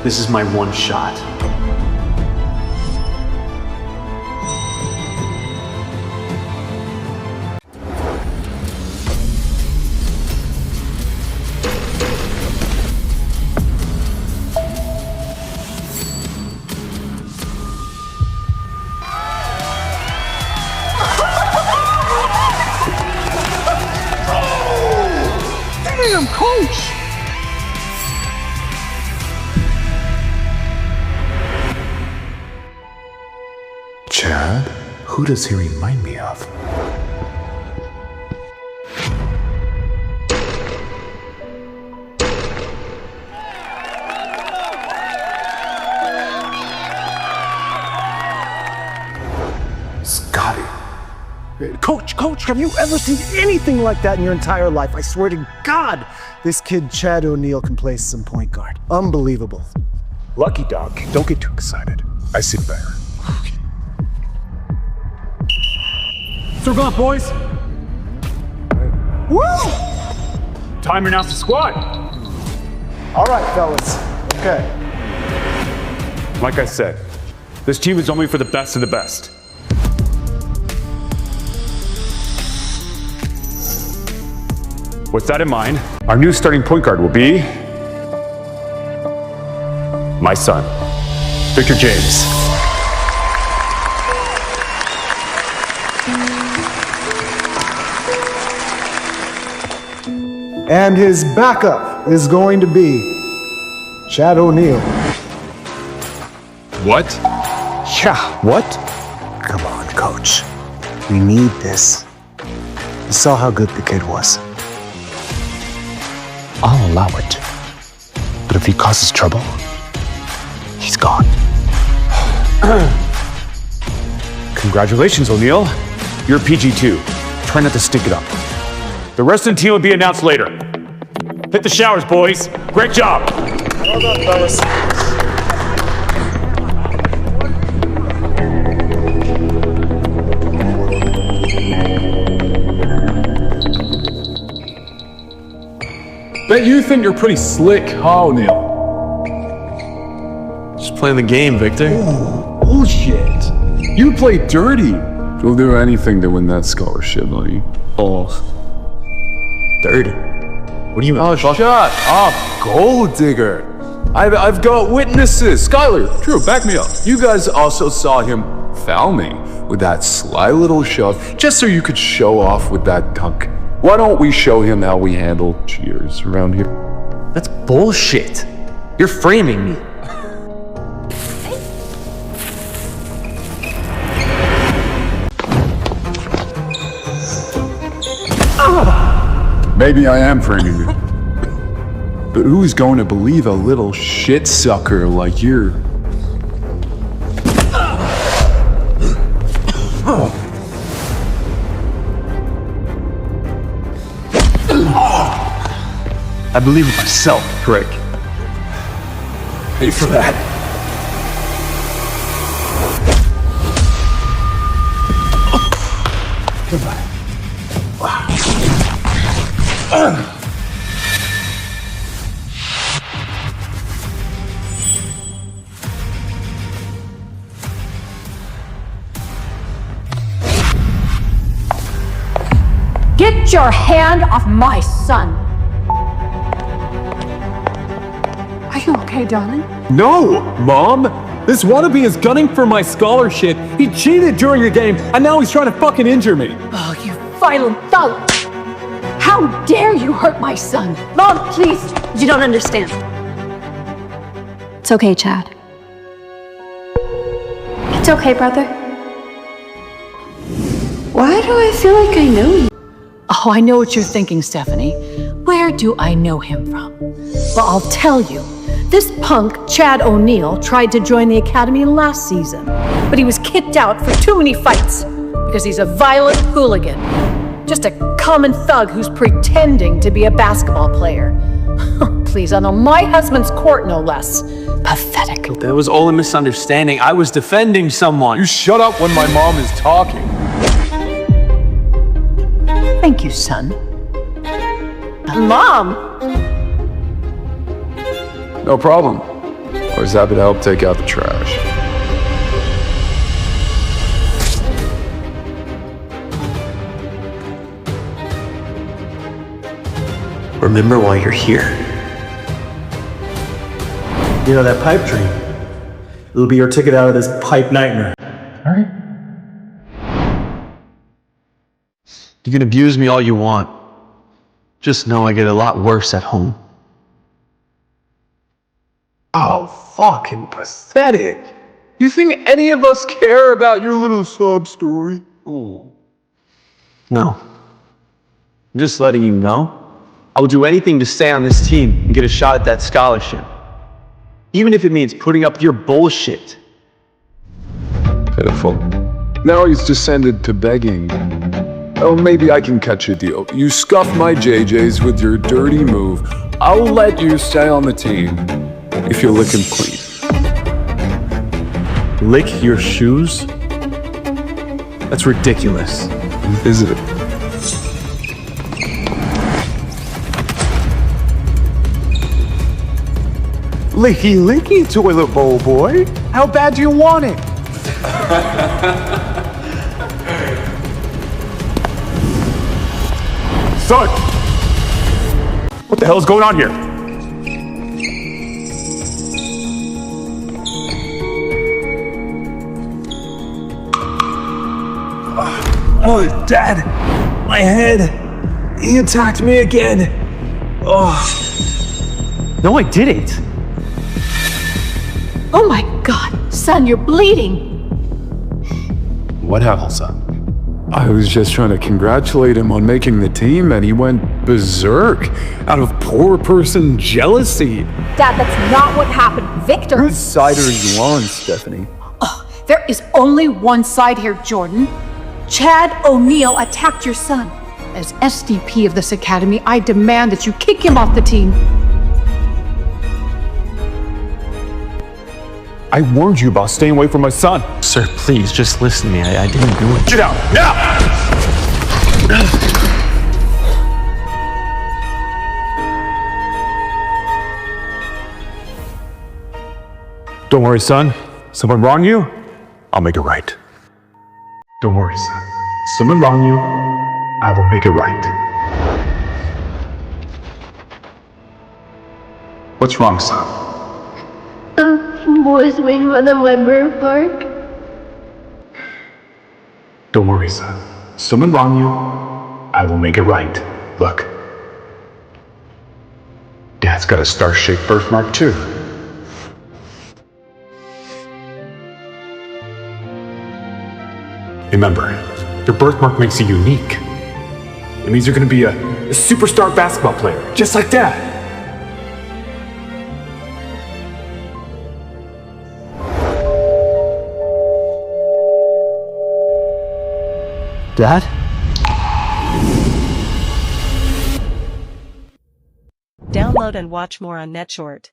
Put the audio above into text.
This is my one shot. Damn, coach! Chad? Who does he remind me of? Scotty. Coach, have you ever seen anything like that in your entire life? I swear to God, this kid Chad O'Neal can play some point guard. Unbelievable. Lucky dog. Don't get too excited. I sit better. Serve up, boys. Woo! Time to announce the squad. All right, fellas. Okay. Like I said, this team is only for the best of the best. With that in mind, our new starting point guard will be my son, Victor James. And his backup is going to be Chad O'Neal. What? Yeah, what? Come on, coach. We need this. You saw how good the kid was. I'll allow it. But if he causes trouble, he's gone. Congratulations, O'Neal. You're PG2. Try not to stink it up. The rest of the team will be announced later. Hit the showers, boys. Great job. Well done, fellas. Bet you think you're pretty slick, huh, O'Neal? Just playing the game, Victor. Bullshit. You play dirty. You'll do anything to win that scholarship, buddy. Oh. Dirty. What do you mean? Oh, shut up, gold digger. I've got witnesses. Skylar, Drew, back me up. You guys also saw him foul me with that sly little shove, just so you could show off with that dunk. Why don't we show him how we handle cheers around here? That's bullshit. You're framing me. Maybe I am framing you. But who's going to believe a little shit sucker like you? I believe in myself, prick. Pay for that. Goodbye. Get your hand off my son! Are you okay, darling? No, Mom! This wannabe is gunning for my scholarship. He cheated during a game, and now he's trying to fucking injure me. Oh, you violent thug! How dare you hurt my son? Mom, please! You don't understand. It's okay, Chad. It's okay, brother. Why do I feel like I know you? Oh, I know what you're thinking, Stephanie. Where do I know him from? Well, I'll tell you. This punk, Chad O'Neal, tried to join the academy last season, but he was kicked out for too many fights because he's a violent hooligan. Just a common thug who's pretending to be a basketball player. Please, on my husband's court, no less. Pathetic. That was all a misunderstanding. I was defending someone. You shut up when my mom is talking. Thank you, son. Mom! No problem. Always happy to help take out the trash. Remember why you're here. You know that pipe dream? It'll be your ticket out of this pipe nightmare. You can abuse me all you want. Just know I get a lot worse at home. Oh, fucking pathetic. You think any of us care about your little sob story? No. I'm just letting you know. I will do anything to stay on this team and get a shot at that scholarship. Even if it means putting up with your bullshit. Pitiful. Now he's descended to begging. Oh, maybe I can catch a deal. You scuff my JJs with your dirty move. I'll let you stay on the team if you lick him clean. Lick your shoes? That's ridiculous. Is it? Licky, licky, toilet bowl boy. How bad do you want it? Son! What the hell is going on here? Oh, Dad, my head. He attacked me again. Oh. No, I didn't. Oh my God, son, you're bleeding. What happened, son? I was just trying to congratulate him on making the team, and he went berserk out of poor person jealousy. Dad, that's not what happened. Victor. Whose side are you on, Stephanie? There is only one side here, Jordan. Chad O'Neill attacked your son. As SDP of this academy, I demand that you kick him off the team. I warned you about staying away from my son. Sir, please, just listen to me. I didn't do it. Get out, now! Don't worry, son. Someone wronged you, I'll make it right. Don't worry, son. Someone wronged you, I will make it right. What's wrong, son? Boys made fun of my birthmark. Don't worry, son. Someone wronged you, I will make it right. Look. Dad's got a star-shaped birthmark, too. Remember, your birthmark makes you unique. It means you're gonna be a superstar basketball player, just like Dad. Dad? Download and watch more on NetShort.